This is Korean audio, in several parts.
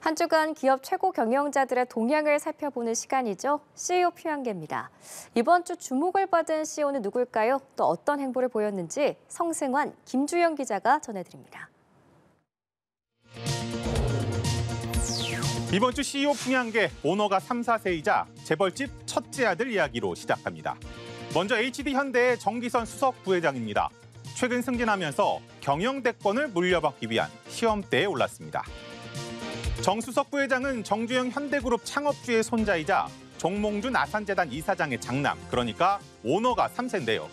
한 주간 기업 최고 경영자들의 동향을 살펴보는 시간이죠. CEO 표현계입니다. 이번 주 주목을 받은 CEO는 누굴까요? 또 어떤 행보를 보였는지 성승환, 김주영 기자가 전해드립니다. 이번 주 CEO 풍향계 오너가 3, 4세이자 재벌집 첫째 아들 이야기로 시작합니다. 먼저 HD현대의 정기선 수석 부회장입니다. 최근 승진하면서 경영대권을 물려받기 위한 시험대에 올랐습니다. 정 수석 부회장은 정주영 현대그룹 창업주의 손자이자 정몽준 아산재단 이사장의 장남, 그러니까 오너가 3세인데요.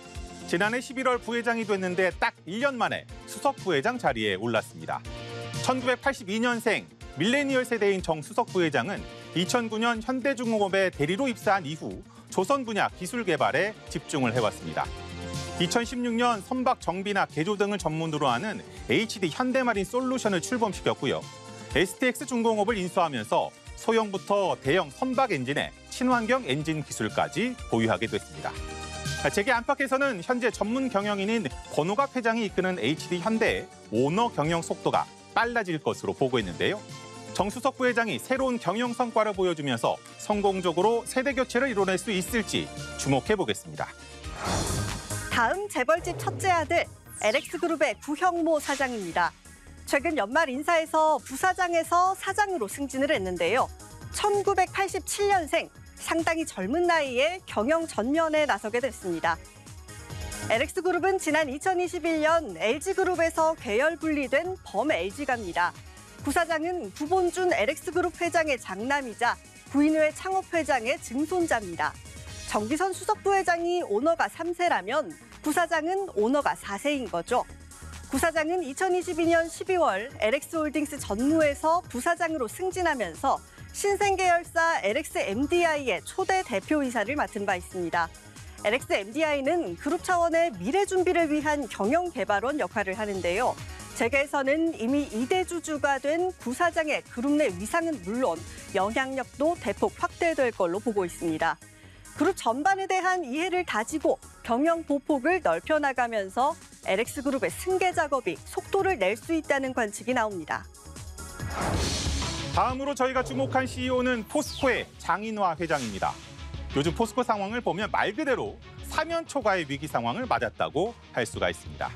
지난해 11월 부회장이 됐는데 딱 1년 만에 수석 부회장 자리에 올랐습니다. 1982년생 밀레니얼 세대인 정 수석 부회장은 2009년 현대중공업에 대리로 입사한 이후 조선 분야 기술 개발에 집중을 해왔습니다. 2016년 선박 정비나 개조 등을 전문으로 하는 HD 현대마린 솔루션을 출범시켰고요. STX 중공업을 인수하면서 소형부터 대형 선박 엔진의 친환경 엔진 기술까지 보유하게 됐습니다. 재계 안팎에서는 현재 전문 경영인인 권오갑 회장이 이끄는 HD 현대의 오너 경영 속도가 빨라질 것으로 보고 있는데요. 정 수석 부회장이 새로운 경영 성과를 보여주면서 성공적으로 세대 교체를 이뤄낼 수 있을지 주목해 보겠습니다. 다음 재벌집 첫째 아들, LX그룹의 구형모 사장입니다. 최근 연말 인사에서 부사장에서 사장으로 승진을 했는데요. 1987년생, 상당히 젊은 나이에 경영 전면에 나서게 됐습니다. LX그룹은 지난 2021년 LG그룹에서 계열 분리된 범LG가입니다. 부사장은 구본준 LX그룹 회장의 장남이자 구인회 창업회장의 증손자입니다. 정기선 수석부회장이 오너가 3세라면 부사장은 오너가 4세인 거죠. 부사장은 2022년 12월 LX홀딩스 전무에서 부사장으로 승진하면서 신생계열사 LXMDI의 초대 대표이사를 맡은 바 있습니다. LXMDI는 그룹 차원의 미래 준비를 위한 경영개발원 역할을 하는데요. 재계에서는 이미 2대 주주가 된 부사장의 그룹 내 위상은 물론 영향력도 대폭 확대될 걸로 보고 있습니다. 그룹 전반에 대한 이해를 다지고 경영 보폭을 넓혀나가면서 LX그룹의 승계 작업이 속도를 낼 수 있다는 관측이 나옵니다. 다음으로 저희가 주목한 CEO는 포스코의 장인화 회장입니다. 요즘 포스코 상황을 보면 말 그대로 사면 초과의 위기 상황을 맞았다고 할 수가 있습니다.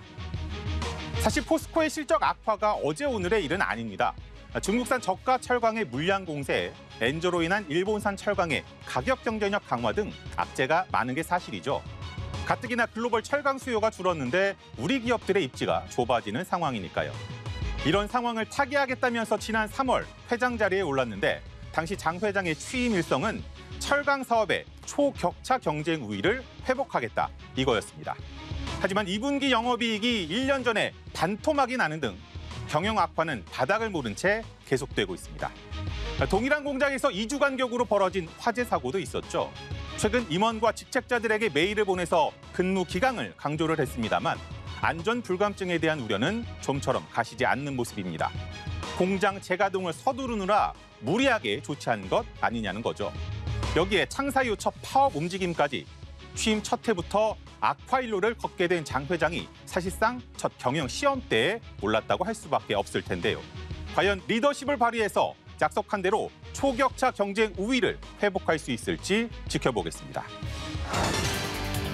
사실 포스코의 실적 악화가 어제 오늘의 일은 아닙니다. 중국산 저가 철강의 물량 공세, 엔저로 인한 일본산 철강의 가격 경쟁력 강화 등 악재가 많은 게 사실이죠. 가뜩이나 글로벌 철강 수요가 줄었는데 우리 기업들의 입지가 좁아지는 상황이니까요. 이런 상황을 타개하겠다면서 지난 3월 회장 자리에 올랐는데 당시 장 회장의 취임 일성은 철강 사업의 초격차 경쟁 우위를 회복하겠다, 이거였습니다. 하지만 2분기 영업이익이 1년 전에 반토막이 나는 등 경영 악화는 바닥을 모른 채 계속되고 있습니다. 동일한 공장에서 2주 간격으로 벌어진 화재 사고도 있었죠. 최근 임원과 직책자들에게 메일을 보내서 근무 기강을 강조를 했습니다만 안전 불감증에 대한 우려는 좀처럼 가시지 않는 모습입니다. 공장 재가동을 서두르느라 무리하게 조치한 것 아니냐는 거죠. 여기에 창사 이후 첫 파업 움직임까지 취임 첫 해부터 악화일로를 걷게 된 장 회장이 사실상 첫 경영 시험대에 올랐다고 할 수밖에 없을 텐데요. 과연 리더십을 발휘해서 약속한 대로 초격차 경쟁 우위를 회복할 수 있을지 지켜보겠습니다.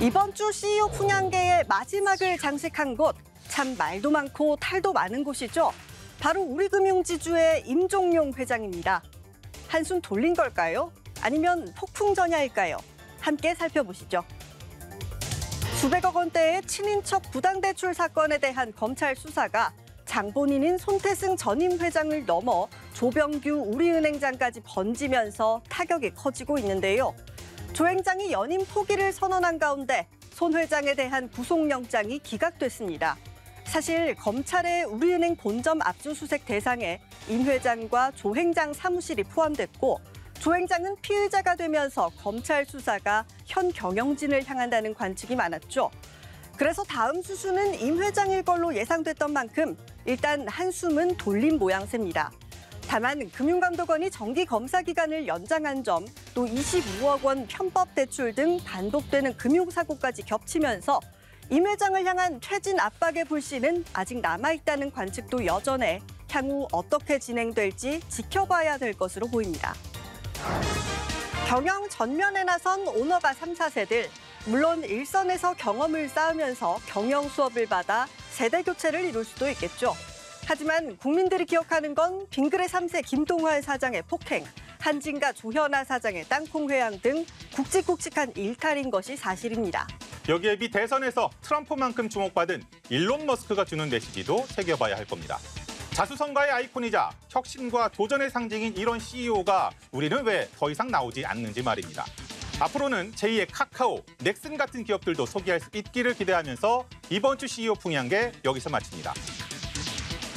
이번 주 CEO 풍향계의 마지막을 장식한 곳, 참 말도 많고 탈도 많은 곳이죠. 바로 우리금융지주의 임종용 회장입니다. 한숨 돌린 걸까요? 아니면 폭풍전야일까요? 함께 살펴보시죠. 수백억 원대의 친인척 부당대출 사건에 대한 검찰 수사가 장본인인 손태승 전임 회장을 넘어 조병규 우리은행장까지 번지면서 타격이 커지고 있는데요. 조 행장이 연임 포기를 선언한 가운데 손 회장에 대한 구속영장이 기각됐습니다. 사실 검찰의 우리은행 본점 압수수색 대상에 임 회장과 조 행장 사무실이 포함됐고 조 행장은 피의자가 되면서 검찰 수사가 현 경영진을 향한다는 관측이 많았죠. 그래서 다음 수순은 임 회장일 걸로 예상됐던 만큼 일단 한숨은 돌린 모양새입니다. 다만 금융감독원이 정기 검사 기간을 연장한 점, 또 25억 원 편법 대출 등 반복되는 금융사고까지 겹치면서 임 회장을 향한 퇴진 압박의 불씨는 아직 남아있다는 관측도 여전해 향후 어떻게 진행될지 지켜봐야 될 것으로 보입니다. 경영 전면에 나선 오너가 3, 4세들. 물론 일선에서 경험을 쌓으면서 경영 수업을 받아 세대 교체를 이룰 수도 있겠죠. 하지만 국민들이 기억하는 건 빙그레 3세 김동환 사장의 폭행, 한진가 조현아 사장의 땅콩 회항 등 굵직굵직한 일탈인 것이 사실입니다. 여기에 비 대선에서 트럼프만큼 주목받은 일론 머스크가 주는 메시지도 새겨봐야 할 겁니다. 자수성가의 아이콘이자 혁신과 도전의 상징인 이런 CEO가 우리는 왜 더 이상 나오지 않는지 말입니다. 앞으로는 제2의 카카오, 넥슨 같은 기업들도 소개할 수 있기를 기대하면서 이번 주 CEO 풍향계 여기서 마칩니다.